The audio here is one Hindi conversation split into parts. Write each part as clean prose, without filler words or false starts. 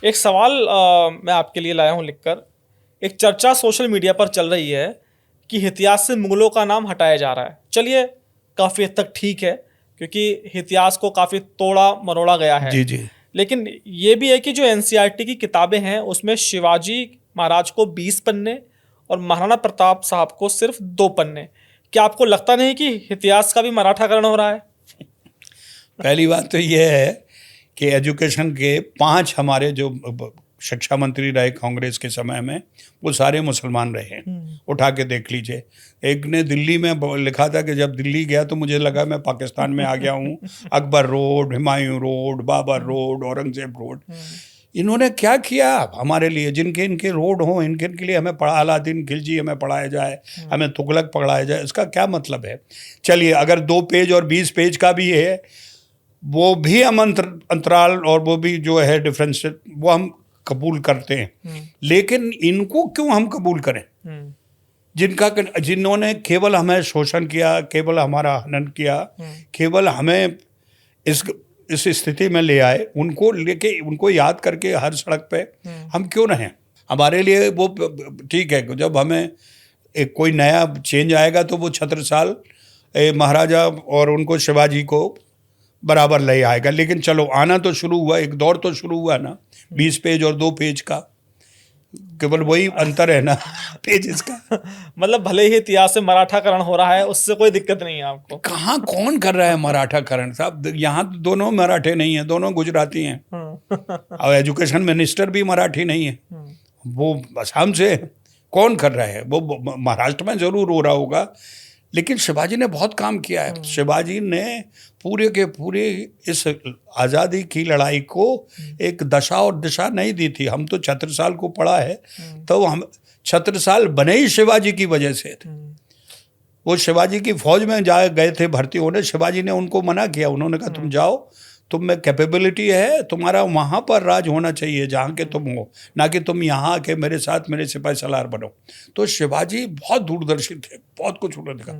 एक सवाल मैं आपके लिए लाया हूँ लिखकर। एक चर्चा सोशल मीडिया पर चल रही है कि इतिहास से मुगलों का नाम हटाया जा रहा है। चलिए, काफ़ी हद तक ठीक है, क्योंकि इतिहास को काफ़ी तोड़ा मरोड़ा गया है। जी जी। लेकिन ये भी है कि जो एनसीईआरटी की किताबें हैं उसमें शिवाजी महाराज को 20 पन्ने और महाराणा प्रताप साहब को सिर्फ 2 पन्ने। क्या आपको लगता नहीं कि इतिहास का भी मराठाकरण हो रहा है? पहली बात तो ये है कि एजुकेशन के 5 हमारे जो शिक्षा मंत्री रहे कांग्रेस के समय में, वो सारे मुसलमान रहे हैं। उठा के देख लीजिए। एक ने दिल्ली में लिखा था कि जब दिल्ली गया तो मुझे लगा मैं पाकिस्तान में आ गया हूँ। Akbar road, Humayun road, Babar road, Aurangzeb road. इन्होंने क्या किया हमारे लिए? जिनके इनके रोड हों, इनके इनके लिए हमें पढ़ा, अलादीन खिलजी हमें पढ़ाया जाए, हमें तुगलक पढ़ाया जाए, इसका क्या मतलब है? चलिए, अगर 2 पेज और 20 पेज का भी है, वो भी हम अंतराल और वो भी जो है डिफरेंस, वो हम कबूल करते हैं। लेकिन इनको क्यों हम कबूल करें? जिन्होंने केवल हमें शोषण किया, केवल हमारा हनन किया, केवल हमें इस स्थिति में ले आए, उनको लेके, उनको याद करके हर सड़क पे हम क्यों रहें? हमारे लिए वो ठीक है, जब हमें एक कोई नया चेंज आएगा तो वो छत्रसाल महाराजा और उनको शिवाजी को बराबर ले आएगा। लेकिन चलो, आना तो शुरू हुआ, एक दौर तो शुरू हुआ ना 20 पेज और 2 पेज का। केवल वही अंतर है ना पेजेस का। मतलब भले ही इतिहास से मराठाकरण हो रहा है, उससे कोई दिक्कत नहीं है आपको? कहाँ कौन कर रहा है मराठाकरण साहब? यहाँ तो दोनों मराठे नहीं है, दोनों गुजराती हैं। और एजुकेशन मिनिस्टर भी मराठी नहीं है, वो असम से है। कौन कर रहा है? वो महाराष्ट्र में जरूर हो रहा होगा। लेकिन शिवाजी ने बहुत काम किया है। शिवाजी ने पूरे के पूरे इस आज़ादी की लड़ाई को एक दशा और दिशा नहीं दी थी। हम तो छत्रसाल को पढ़ा है, तो हम छत्रसाल बने ही शिवाजी की वजह से थे। वो शिवाजी की फौज में जा गए थे भर्ती होने, शिवाजी ने उनको मना किया। उन्होंने कहा तुम जाओ, तुम में कैपेबिलिटी है, तुम्हारा वहाँ पर राज होना चाहिए जहाँ के तुम हो, ना कि तुम यहाँ आके मेरे साथ मेरे सिपाही सलार बनो। तो शिवाजी बहुत दूरदर्शी थे, बहुत कुछ उन्होंने देखा।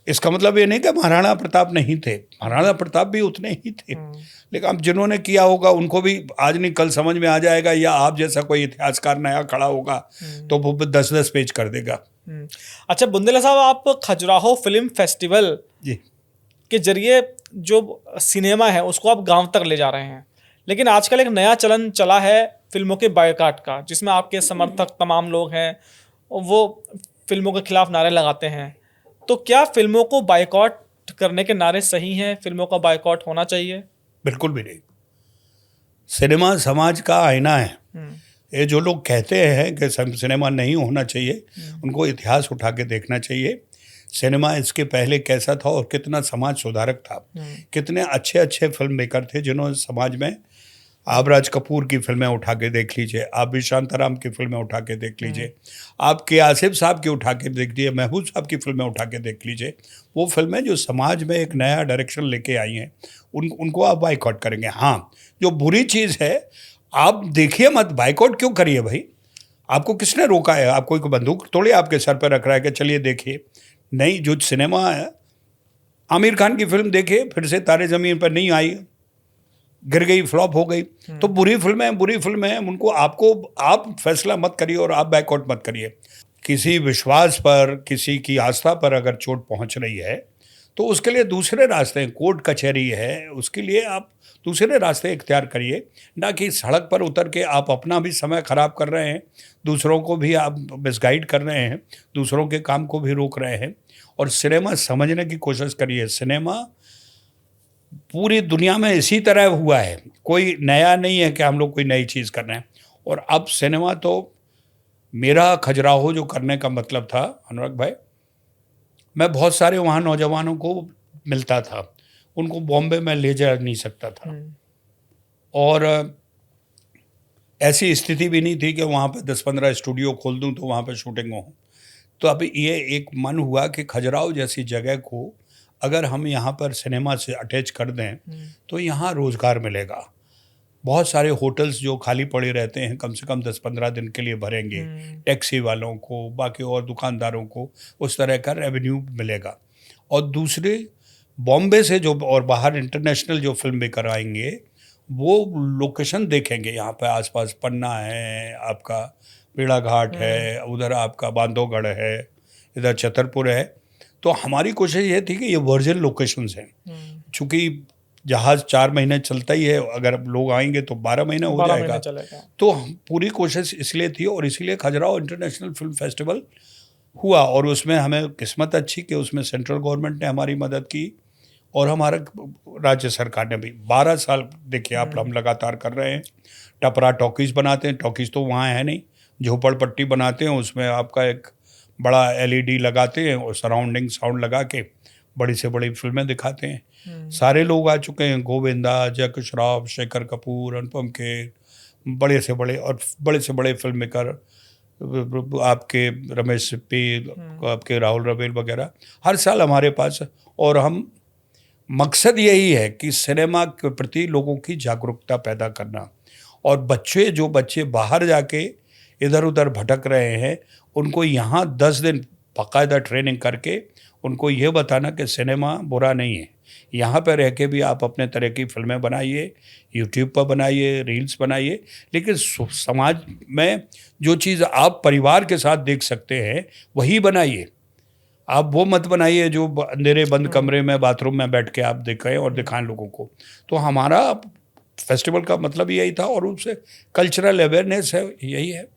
इसका मतलब ये नहीं कि महाराणा प्रताप नहीं थे, महाराणा प्रताप भी उतने ही थे। लेकिन अब जिन्होंने किया होगा उनको भी आज नहीं कल समझ में आ जाएगा, या आप जैसा कोई इतिहासकार नया खड़ा होगा तो वो 10-10 पेज कर देगा। अच्छा बुंदेला साहब, आप खजुराहो फिल्म फेस्टिवल जी के जरिए जो सिनेमा है उसको आप गांव तक ले जा रहे हैं, लेकिन आजकल एक नया चलन चला है फिल्मों के बायकॉट का, जिसमें आपके समर्थक तमाम लोग हैं और वो फिल्मों के खिलाफ नारे लगाते हैं। तो क्या फिल्मों को बायकॉट करने के नारे सही हैं? फिल्मों का बायकॉट होना चाहिए? बिल्कुल भी नहीं। सिनेमा समाज का आईना है। ये जो लोग कहते हैं कि सिनेमा नहीं होना चाहिए, उनको इतिहास उठा के देखना चाहिए। सिनेमा इसके पहले कैसा था और कितना समाज सुधारक था। कितने अच्छे अच्छे फिल्म मेकर थे जिन्होंने समाज में, आप राज कपूर की फिल्में उठा के देख लीजिए, आप भी शांताराम की फिल्में उठा के देख लीजिए, आप के आसिफ साहब की उठा के देख लीजिए, महबूब साहब की फिल्में उठा के देख लीजिए। वो फिल्में जो समाज में एक नया डायरेक्शन लेके आई हैं, उनको आप बाइकआउट करेंगे। हाँ, जो बुरी चीज़ है आप देखिए मत, बाइकआउट क्यों करिए भाई? आपको किसने रोका है? आपको एक बंदूक थोड़ी आपके सर पर रख रहा है कि चलिए देखिए। नहीं, जो सिनेमा है, आमिर खान की फिल्म देखिए, फिर से तारे ज़मीन पर नहीं आई, गिर गई, फ्लॉप हो गई। तो बुरी फिल्में हैं, उनको आप फैसला मत करिए और आप बैकआउट मत करिए। किसी विश्वास पर, किसी की आस्था पर अगर चोट पहुंच रही है तो उसके लिए दूसरे रास्ते हैं, कोर्ट कचहरी है, उसके लिए आप दूसरे रास्ते इख्तियार करिए, ना कि सड़क पर उतर के आप अपना भी समय ख़राब कर रहे हैं, दूसरों को भी आप मिसगाइड कर रहे हैं, दूसरों के काम को भी रोक रहे हैं। और सिनेमा समझने की कोशिश करिए। सिनेमा पूरी दुनिया में इसी तरह हुआ है, कोई नया नहीं है कि हम लोग कोई नई चीज़ कर रहे हैं। और अब सिनेमा तो, मेरा खजुराहो जो करने का मतलब था अनुराग भाई, मैं बहुत सारे वहाँ नौजवानों को मिलता था, उनको बॉम्बे में ले जा नहीं सकता था। और ऐसी स्थिति भी नहीं थी कि वहाँ पे 10-15 स्टूडियो खोल दूँ तो वहाँ पे शूटिंग हो। तो अब ये एक मन हुआ कि खजुराहो जैसी जगह को अगर हम यहाँ पर सिनेमा से अटैच कर दें तो यहाँ रोज़गार मिलेगा। बहुत सारे होटल्स जो खाली पड़े रहते हैं कम से कम 10-15 दिन के लिए भरेंगे, टैक्सी वालों को, बाकी और दुकानदारों को उस तरह का रेवेन्यू मिलेगा। और दूसरे, बॉम्बे से जो और बाहर इंटरनेशनल जो फिल्म मेकर आएंगे वो लोकेशन देखेंगे। यहाँ पे आसपास पन्ना है, आपका बेड़ा घाट है, उधर आपका बांधवगढ़ है, इधर छतरपुर है। तो हमारी कोशिश ये थी कि ये वर्जिन लोकेशंस हैं। चूँकि जहाज़ 4 महीने चलता ही है, अगर लोग आएंगे तो 12 महीने हो 12 जाएगा। महीने चलेगा। तो पूरी कोशिश इसलिए थी, और इसलिए खजुराहो इंटरनेशनल फिल्म फेस्टिवल हुआ। और उसमें हमें किस्मत अच्छी कि उसमें सेंट्रल गवर्नमेंट ने हमारी मदद की, और हमारा राज्य सरकार ने भी। 12 साल देखिए आप, हम लगातार कर रहे हैं। टपरा टॉकीज़ बनाते हैं, टॉकीज़ तो वहाँ है नहीं, झोपड़पट्टी बनाते हैं, उसमें आपका एक बड़ा LED लगाते हैं और सराउंडिंग साउंड लगा के बड़ी से बड़ी फिल्में दिखाते हैं। सारे लोग आ चुके हैं, गोविंदा, जयकिशन श्रॉफ, शेखर कपूर, अनुपम खेर, बड़े से बड़े और बड़े से बड़े फिल्म मेकर, आपके रमेश सिप्पी, आपके राहुल रवेल वगैरह हर साल हमारे पास। और हम मकसद यही है कि सिनेमा के प्रति लोगों की जागरूकता पैदा करना, और जो बच्चे बाहर जाके इधर उधर भटक रहे हैं, उनको यहाँ 10 दिन बाकायदा ट्रेनिंग करके उनको ये बताना कि सिनेमा बुरा नहीं है। यहाँ पर रह के भी आप अपने तरह की फिल्में बनाइए, यूट्यूब पर बनाइए, रील्स बनाइए, लेकिन समाज में जो चीज़ आप परिवार के साथ देख सकते हैं वही बनाइए। आप वो मत बनाइए जो अंधेरे बंद कमरे में बाथरूम में बैठ के आप देखें और दिखाएं लोगों को। तो हमारा फेस्टिवल का मतलब यही था, और उससे कल्चरल अवेयरनेस है, यही है।